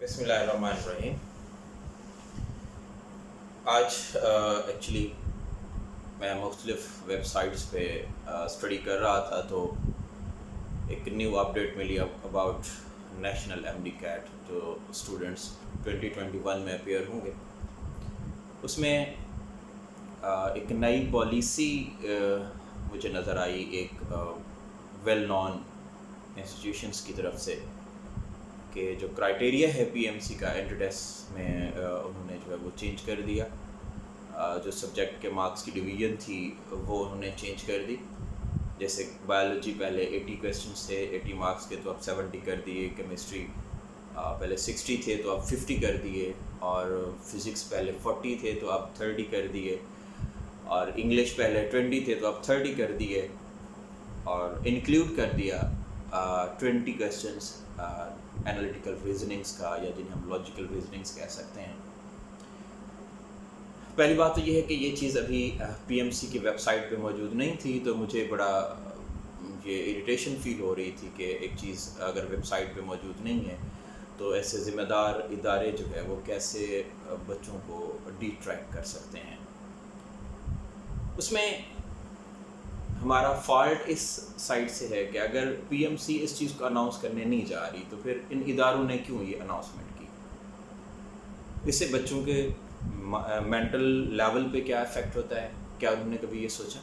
बिस्मिल्लाहिर्रहमानिर्रहीम। आज एक्चुअली मैं मुख्तलिफ़ वेबसाइट्स पे स्टडी कर रहा था, तो एक न्यू अपडेट मिली अबाउट नेशनल एमडी कैट जो स्टूडेंट्स 2021 में अपेयर होंगे। उसमें एक नई पॉलिसी मुझे नज़र आई एक वेल नॉन इंस्टीट्यूशंस की तरफ से कि जो क्राइटेरिया है पीएमसी का एंट्रेंस में उन्होंने जो है वो चेंज कर दिया। जो सब्जेक्ट के मार्क्स की डिवीज़न थी वो उन्होंने चेंज कर दी। जैसे बायोलॉजी पहले 80 क्वेश्चन थे, 80 मार्क्स के, तो अब 70 कर दिए। केमिस्ट्री पहले 60 थे तो अब 50 कर दिए, और फिज़िक्स पहले 40 थे तो अब 30 कर दिए, और इंग्लिश पहले 20 थे तो अब 30 कर दिए, और इंक्लूड कर दिया 20 क्वेश्चंस एनालिटिकल रीजनिंग्स का, या जिन्हें हम लॉजिकल रीजनिंग्स कह सकते हैं। पहली बात तो ये है कि ये चीज़ अभी पीएमसी की वेबसाइट पे मौजूद नहीं थी, तो मुझे बड़ा ये इरिटेशन फील हो रही थी कि एक चीज़ अगर वेबसाइट पे मौजूद नहीं है तो ऐसे ज़िम्मेदार इदारे जो है वो कैसे बच्चों को डिट्रैक्ट कर सकते हैं। उसमें हमारा फॉल्ट इस साइड से है कि अगर पीएमसी इस चीज़ को अनाउंस करने नहीं जा रही तो फिर इन इदारों ने क्यों ये अनाउंसमेंट की। इससे बच्चों के मेंटल लेवल पे क्या इफ़ेक्ट होता है, क्या उन्होंने कभी ये सोचा?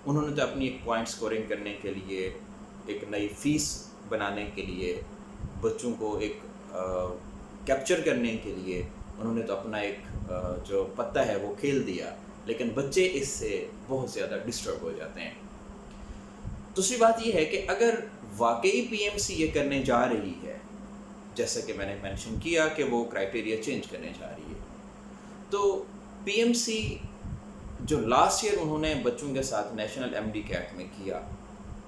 उन्होंने तो अपनी एक पॉइंट स्कोरिंग करने के लिए, एक नई फ़ीस बनाने के लिए, बच्चों को एक कैप्चर करने के लिए उन्होंने तो अपना एक जो पत्ता है वो खेल दिया, लेकिन बच्चे इससे बहुत ज़्यादा डिस्टर्ब हो जाते हैं। दूसरी बात ये है कि अगर वाकई पीएमसी ये करने जा रही है, जैसा कि मैंने मेंशन किया कि वो क्राइटेरिया चेंज करने जा रही है, तो पीएमसी जो लास्ट ईयर उन्होंने बच्चों के साथ नेशनल एमडी कैट में किया,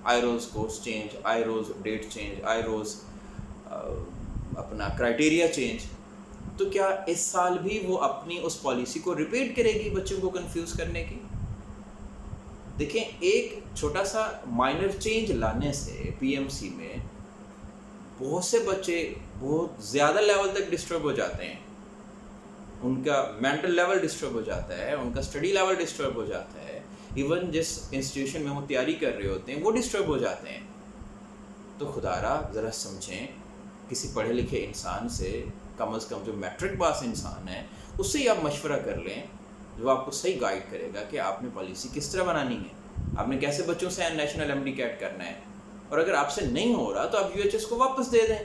आईरोज कोर्स चेंज, आईरोज डेट चेंज, आईरोज अपना क्राइटेरिया चेंज, तो क्या इस साल भी वो अपनी उस पॉलिसी को रिपीट करेगी बच्चों को कंफ्यूज करने की? देखें, एक छोटा सा माइनर चेंज लाने से पीएमसी में बहुत से बच्चे बहुत ज़्यादा लेवल तक डिस्टर्ब हो जाते हैं। उनका मेंटल लेवल डिस्टर्ब हो जाता है, उनका स्टडी लेवल डिस्टर्ब हो जाता है, इवन जिस इंस्टीट्यूशन में वो तैयारी कर रहे होते हैं वो डिस्टर्ब हो जाते हैं। तो खुदारा ज़रा समझें, किसी पढ़े लिखे इंसान से, कम से कम जो मैट्रिक पास इंसान है, उससे ही आप मशवरा कर लें, जो आपको सही गाइड करेगा कि आपने पॉलिसी किस तरह बनानी है, आपने कैसे बच्चों से नेशनल एमडी कैट करना है। और अगर आपसे नहीं हो रहा तो आप यूएचएस को वापस दे दें,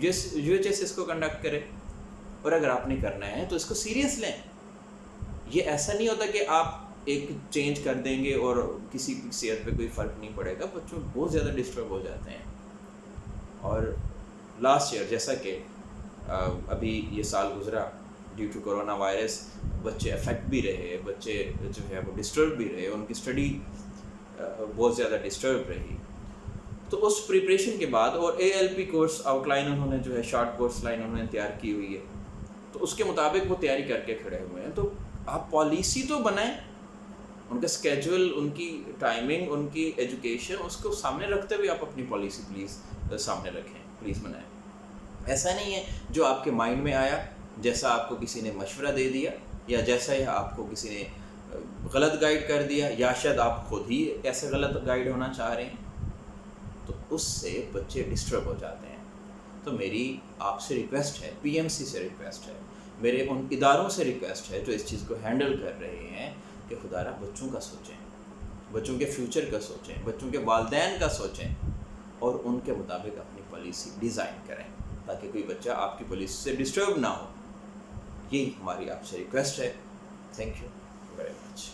यूएचएस इसको कंडक्ट करे, और अगर आपने करना है तो इसको सीरियस लें। ये ऐसा नहीं होता कि आप एक चेंज कर देंगे और किसी की सेहत पे कोई फ़र्क नहीं पड़ेगा। बच्चों बहुत ज़्यादा डिस्टर्ब हो जाते हैं। और लास्ट ईयर जैसा कि अभी ये साल गुजरा, ड्यू टू कोरोना वायरस बच्चे अफेक्ट भी रहे, बच्चे जो है वो डिस्टर्ब भी रहे, उनकी स्टडी बहुत ज़्यादा डिस्टर्ब रही। तो उस प्रिपरेशन के बाद, और एएलपी कोर्स आउटलाइन उन्होंने जो है शॉर्ट कोर्स लाइन उन्होंने तैयार की हुई है, तो उसके मुताबिक वो तैयारी करके खड़े हुए हैं। तो आप पॉलिसी तो बनाएं, उनका स्केड्यूल, उनकी टाइमिंग, उनकी एजुकेशन, उसको सामने रखते हुए आप अपनी पॉलिसी प्लीज़ सामने रखें, प्लीज़ बनाएं। ऐसा नहीं है जो आपके माइंड में आया, जैसा आपको किसी ने मशवरा दे दिया, या जैसा ही आपको किसी ने गलत गाइड कर दिया, या शायद आप खुद ही ऐसे गलत गाइड होना चाह रहे हैं, तो उससे बच्चे डिस्टर्ब हो जाते हैं। तो मेरी आपसे रिक्वेस्ट है, पीएमसी से रिक्वेस्ट है, मेरे उन इदारों से रिक्वेस्ट है जो इस चीज़ को हैंडल कर रहे हैं, कि खुदारा बच्चों का सोचें, बच्चों के फ्यूचर का सोचें, बच्चों के वालिदैन का सोचें, और उनके मुताबिक अपनी पॉलिसी डिज़ाइन करें, ताकि कोई बच्चा आपकी पॉलिसी से डिस्टर्ब ना हो। यही हमारी आपसे रिक्वेस्ट है। Thank you very much.